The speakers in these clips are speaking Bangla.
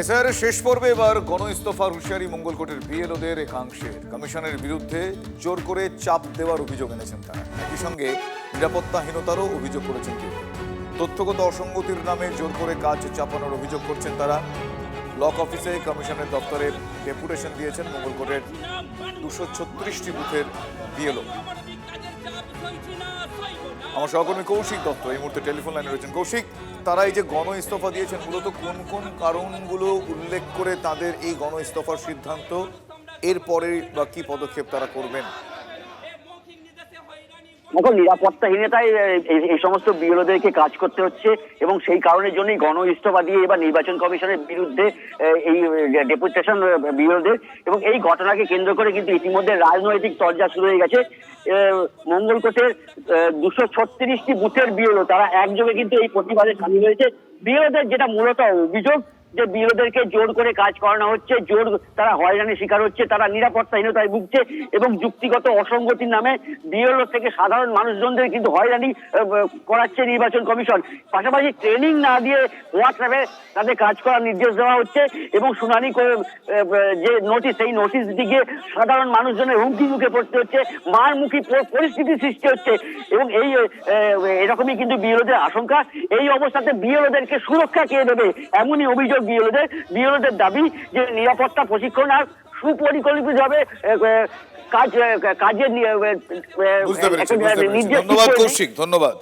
এসআইআর শেষ পর্বে এবার গণ ইস্তফার হুঁশিয়ারি মঙ্গলকোটের বিএলওদের একাংশের। কমিশনের বিরুদ্ধে জোর করে চাপ দেওয়ার অভিযোগ এনেছেন তারা। একই সঙ্গে নিরাপত্তাহীনতারও অভিযোগ করেছেন কেউ। তথ্যগত অসঙ্গতির নামে জোর করে কাজ চাপানোর অভিযোগ করছেন তারা। ব্লক অফিসে কমিশনের দপ্তরে ডেপুটেশন দিয়েছেন মঙ্গলকোটের 236টি বুথের বিএলও। আমার সহকর্মী কৌশিক দত্ত এই মুহূর্তে টেলিফোন লাইনে রয়েছেন। কৌশিক, তারা এই যে গণ ইস্তফা দিয়েছেন, মূলত কোন কোন কারণগুলো উল্লেখ করে তাদের এই গণ ইস্তফার সিদ্ধান্ত, এরপরে বা কি পদক্ষেপ তারা করবেন? দেখো, নিরাপত্তাহীনতায় এই সমস্ত বিএলওদেরকে কাজ করতে হচ্ছে এবং সেই কারণের জন্যই গণ ইস্তফা দিয়ে এবার নির্বাচন কমিশনের বিরুদ্ধে এই ডেপুটেশন বিএলওদের। এবং এই ঘটনাকে কেন্দ্র করে কিন্তু ইতিমধ্যে রাজনৈতিক তরজা শুরু হয়ে গেছে। মঙ্গলকোটের 236টি বুথের বিএলও তারা একযোগে কিন্তু এই প্রতিবাদে সামিল হয়েছে। বিএলওদের যেটা মূলত অভিযোগ, যে বিএলওদেরকে জোর করে কাজ করানো হচ্ছে, তারা হয়রানির শিকার হচ্ছে, তারা নিরাপত্তাহীনতায় ভুগছে এবং যুক্তিগত অসঙ্গতির নামে বিএলও থেকে সাধারণ মানুষজনদের কিন্তু হয়রানি করাচ্ছে নির্বাচন কমিশন। পাশাপাশি ট্রেনিং না দিয়ে হোয়াটসঅ্যাপে তাদের কাজ করার নির্দেশ দেওয়া হচ্ছে এবং শুনানি করে যে নোটিশ, সেই নোটিশ দিকে সাধারণ মানুষজনের হুমকি মুখে পড়তে হচ্ছে, মারমুখী পরিস্থিতি সৃষ্টি হচ্ছে এবং এরকমই কিন্তু বিএলওদের আশঙ্কা। এই অবস্থাতে বিএলওদেরকে সুরক্ষা কে দেবে, এমনই অভিযোগ বিএলওদের দাবি যে নিরাপত্তা প্রশিক্ষণ আর সুপরিকল্পিতভাবে কাজের নির্দেশ। ধন্যবাদ কৌশিক, ধন্যবাদ।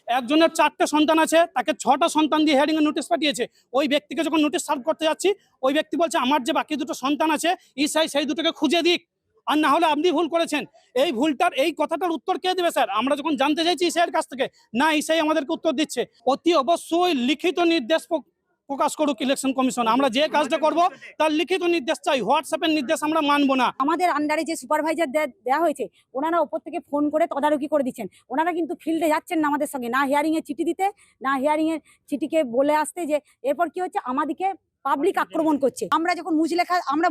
একজনের 4টে সন্তান আছে, তাকে 6টা সন্তান দিয়ে হেয়ারিং এর নোটিশ পাঠিয়েছে। ওই ব্যক্তিকে যখন নোটিশ সার্ভ করতে যাচ্ছি, ওই ব্যক্তি বলছে আমার যে বাকি 2টো সন্তান আছে ইসাই সেই দুটোকে খুঁজে দিক, আর না হলে আপনি ভুল করেছেন। এই ভুলটার, এই কথাটার উত্তর কে দেবে স্যার? আমরা যখন জানতে চাইছি ইসাইয়ের কাছ থেকে, না ইসাই আমাদেরকে উত্তর দিচ্ছে। অতি অবশ্যই লিখিত নির্দেশ প্রকাশ করুক ইলেকশন কমিশন। আমরা যে কাজটা করব তার লিখিত নির্দেশ চাই, হোয়াটসঅ্যাপের নির্দেশ আমরা মানবো না। আমাদের আন্ডারে যে সুপারভাইজার দেওয়া হয়েছে, ওনারা ওপর থেকে ফোন করে তদারকি করে দিচ্ছেন। ওনারা কিন্তু ফিল্ডে যাচ্ছেন না আমাদের সঙ্গে, না হিয়ারিং এর চিঠি দিতে, না হিয়ারিং এর চিঠিকে বলে আসতে। যে এরপর কি হচ্ছে, আমাদেরকে পাবলিক আক্রমণ করছে। আমরা যখন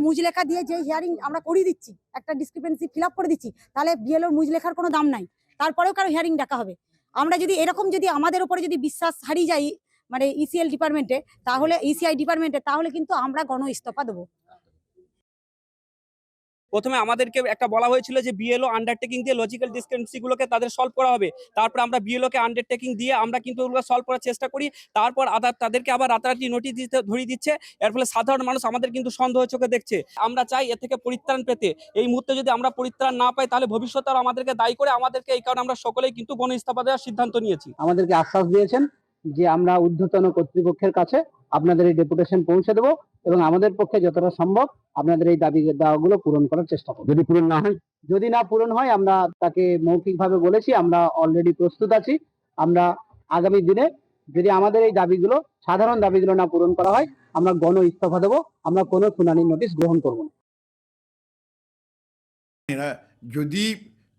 মুজ লেখা দিয়ে যে হিয়ারিং আমরা করিয়ে দিচ্ছি, একটা ডিসক্রিপেন্সি ফিল আপ করে দিচ্ছি, তাহলে বিএলওর মুজ লেখার কোনো দাম নাই, তারপরেও কারো হিয়ারিং ডাকা হবে। আমরা যদি এরকম, যদি আমাদের উপরে যদি বিশ্বাস হারিয়ে যাই, মানে ইসিএল ডিপার্টমেন্টে, তাহলে ইসিআই ডিপার্টমেন্টে, তাহলে কিন্তু আমরা গণ ইস্তফা দেবো। প্রথমে আমাদেরকে একটা বলা হয়েছিল যে বিএলও আন্ডারটেকিং দিয়ে লজিক্যাল ডিসক্রিপেন্সিগুলোকে তাদের সলভ করা হবে। তারপর আমরা বিএলওকে আন্ডারটেকিং দিয়ে আমরা কিন্তু ওগুলো সলভ করার চেষ্টা করি। তারপর তাদেরকে আবার রাতারাতি নোটিশ দিতে ধরিয়ে দিচ্ছে। এর ফলে সাধারণ মানুষ আমাদের কিন্তু সন্দেহ চোখে দেখছে। আমরা চাই এ থেকে পরিত্রাণ পেতে। এই মুহূর্তে যদি আমরা পরিত্রাণ না পাই, তাহলে ভবিষ্যতে আর আমাদেরকে দায়ী করে আমাদেরকে, এই কারণে আমরা সকলেই কিন্তু গণ ইস্তফা দেওয়ার সিদ্ধান্ত নিয়েছি। আমাদেরকে আশ্বাস দিয়েছেন যে আমরা ঊর্ধ্বতন কর্তৃপক্ষের কাছে আপনাদের এই ডেপুটেশন পৌঁছে দেবো এবং আমাদের পক্ষে যতটা সম্ভব আপনাদের এই দাবিগুলো পূরণ করার চেষ্টা করব। যদি না পূরণ হয়, আমরা তাকে মৌখিকভাবে বলেছি আমরা অলরেডি প্রস্তুত আছি। আমরা আগামী দিনে যদি আমাদের এই দাবিগুলো, সাধারণ দাবিগুলো না পূরণ করা হয়, আমরা গণ ইস্তফা দেবো। আমরা কোনো শুনানির নোটিশ গ্রহণ করব না। যদি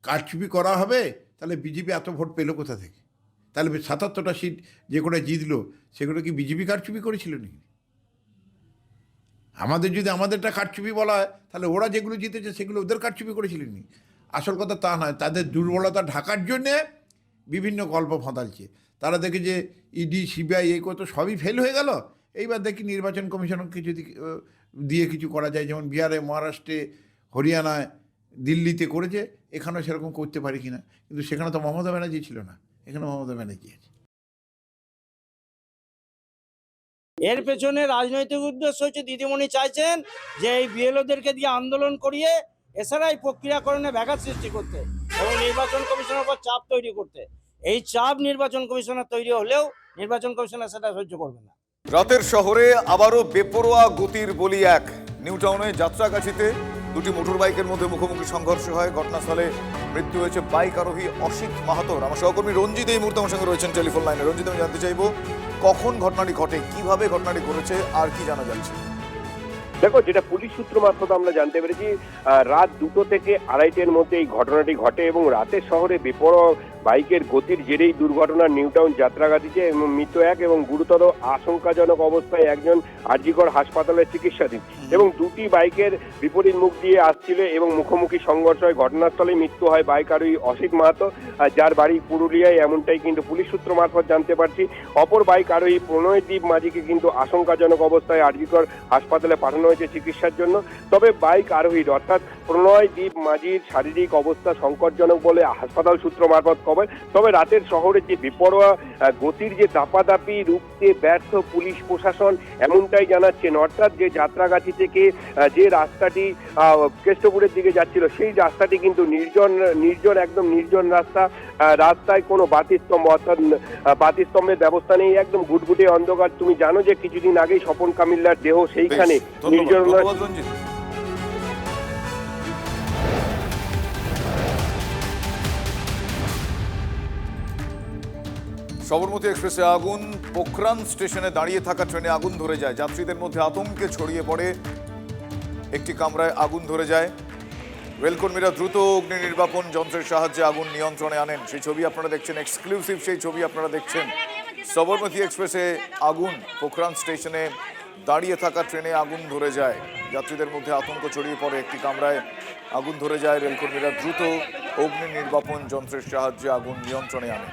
কারচুপি করা হবে, তাহলে বিজেপি এত ভোট পেল কোথা থেকে? তাহলে 77টা সিট যে করে জিতলো, সেগুলো কি বিজেপি কারচুপি করেছিল নাকি? আমাদের যদি আমাদেরটা কারচুপি বলা হয়, তাহলে ওরা যেগুলো জিতেছে সেগুলো ওদের কারচুপি করেছিলেন নি। আসল কথা তা নয়, তাদের দুর্বলতা ঢাকার জন্যে বিভিন্ন গল্প ফাঁদালছে। তারা দেখে যে ইডি, সিবিআই এই কত সবই ফেল হয়ে গেল, এইবার দেখি নির্বাচন কমিশনকে যদি দিয়ে কিছু করা যায়, যেমন বিহারে, মহারাষ্ট্রে, হরিয়ানায়, দিল্লিতে করেছে, এখানেও সেরকম করতে পারি কিনা। কিন্তু সেখানে তো মমতা ব্যানার্জি ছিল না, এখানে মমতা ব্যানার্জি আছে। এর পেছনে রাজনৈতিক উদ্দেশ্য হচ্ছে, দিদিমণি চাইছেন যে এই বিএলওদেরকে দিয়ে আন্দোলন করিয়ে এছাড়াই প্রক্রিয়াকরণে ব্যাঘাত সৃষ্টি করতে এবং নির্বাচন কমিশনের উপর চাপ তৈরি করতে। এই চাপ নির্বাচন কমিশনের তৈরি হলেও নির্বাচন কমিশনার সেটা সহ্য করবে না। রাতের শহরে আবারও বেপরোয়া গতির বলি এক। নিউ টাউনে যাত্রাগাছিতে 2টি মোটর বাইকের মধ্যে মুখোমুখি সংঘর্ষ হয়। ঘটনাস্থলে মৃত্যু হয়েছে বাইক আরোহী অসিত মাহাতোর। আমার সহকর্মী রঞ্জিত এই মুহূর্তে আমার সঙ্গে রয়েছেন টেলিফোন লাইনে। রঞ্জিত, আমি জানতে চাইবো কখন ঘটনাটি ঘটে, কিভাবে ঘটনাটি ঘটেছে, আর কি জানা যাচ্ছে? দেখো, যেটা পুলিশ সূত্র মারফত আমরা জানতে পেরেছি, রাত 2টো থেকে 2:30টার মধ্যে এই ঘটনাটি ঘটে এবং রাতের শহরে বেপরোয়া বাইকের গতির জেরেই দুর্ঘটনা নিউ টাউন যাত্রাগাছিতে এবং মৃত এক এবং গুরুতর আশঙ্কাজনক অবস্থায় একজন আরজিকর হাসপাতালে চিকিৎসাধীন। এবং দুটি বাইকের বিপরীত মুখ দিয়ে আসছিল এবং মুখোমুখি সংঘর্ষ হয়। ঘটনাস্থলে মৃত্যু হয় বাইক আরোহী অসিত মাহাতো, যার বাড়ি পুরুলিয়ায়, এমনটাই কিন্তু পুলিশ সূত্র মারফত জানতে পারছি। অপর বাইক আরোহী প্রণয়দীপ মাঝিকে কিন্তু আশঙ্কাজনক অবস্থায় আরজিকর হাসপাতালে পাঠানো হয়েছে চিকিৎসার জন্য। তবে বাইক আরোহীর অর্থাৎ প্রণয়দীপ মাঝির শারীরিক অবস্থা সংকটজনক বলে হাসপাতাল সূত্র মারফত খবর। তবে রাতের শহরে যে বেপরোয়া গতির যে দাপাদাপি রুখতে ব্যর্থ পুলিশ প্রশাসন, এমনটাই জানাচ্ছেন। অর্থাৎ যে যাত্রাগাছি থেকে যে রাস্তাটি কেষ্টপুরের দিকে যাচ্ছিল, সেই রাস্তাটি কিন্তু নির্জন একদম নির্জন রাস্তা। রাস্তায় কোনো বাতিস্তম্ভ অর্থাৎ বাতিস্তম্ভের ব্যবস্থা নেই, একদম ঘুটঘুটে অন্ধকার। তুমি জানো যে কিছুদিন আগেই স্বপন কামিল্লার দেহ সেইখানে নির্জন। রঞ্জিত। সবরমতী এক্সপ্রেসে আগুন, পোখরান স্টেশনে দাঁড়িয়ে থাকা ট্রেনে আগুন ধরে যায়। যাত্রীদের মধ্যে আতঙ্কে ছড়িয়ে পড়ে, একটি কামরায় আগুন ধরে যায়। রেলকর্মীরা দ্রুত অগ্নি নির্বাপন যন্ত্রের সাহায্যে আগুন নিয়ন্ত্রণে আনেন। সেই ছবি আপনারা দেখছেন, এক্সক্লুসিভ সেই ছবি আপনারা দেখছেন। সবরমতী এক্সপ্রেসে আগুন, পোখরান স্টেশনে দাঁড়িয়ে থাকা ট্রেনে আগুন ধরে যায়। যাত্রীদের মধ্যে আতঙ্ক ছড়িয়ে পড়ে, একটি কামরায় আগুন ধরে যায়। রেলকর্মীরা দ্রুত অগ্নি নির্বাপন যন্ত্রের সাহায্যে আগুন নিয়ন্ত্রণে আনেন।